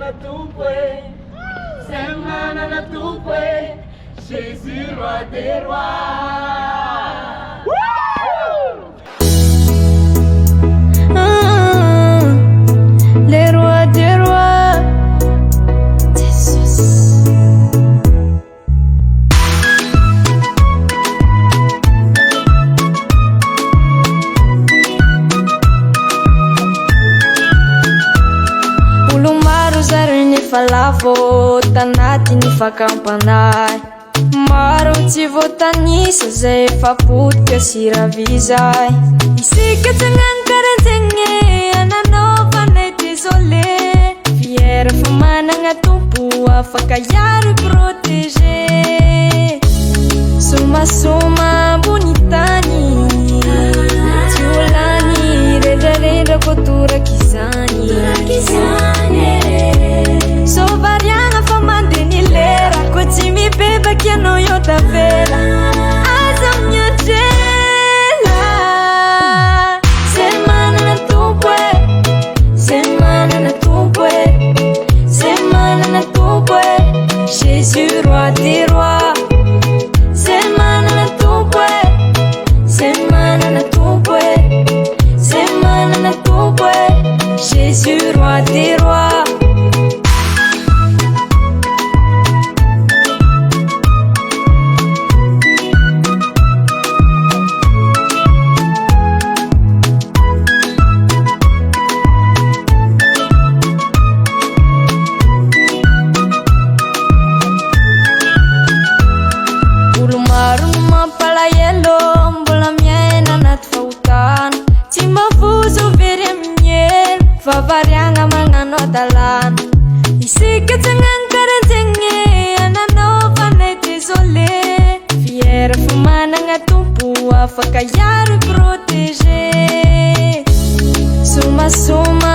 manana tompo e, zay manana tompo e, Jésus roi des rois. Les rois des rois, Jesus. Olo maro zary nefa lavo tanatiny fakampanay, maro tsy voatanisa zay efa potika sy ravizay. Isika tsy hagnano karan'zegny ananaovanay désolé, fiera fa managna tompo afaka hiaro protégé. Somasoma ambony tany tsy olany, rendrarendra koa toraka izany. Sovariagna fa mandeha ny lera, koa tsy mibebaky anao eo tavela, aza mianjela. Zay manana tompo e, zay manana tompo e, zay manana tompo e, Jésus roi des rois. Zay manana tompo e, zay manana tompo e, zay manana tompo e, Jésus roi des rois. Olo maro no mampalahelo, mbola miaina anaty fahotana, tsy mahafozo very amin'ny elo, vavariagna magnano adalana. Isika tsy hagnano karan'zegny ananaovanay désolé, fiera fa managna tompo afaka hiaro protégé. Somasoma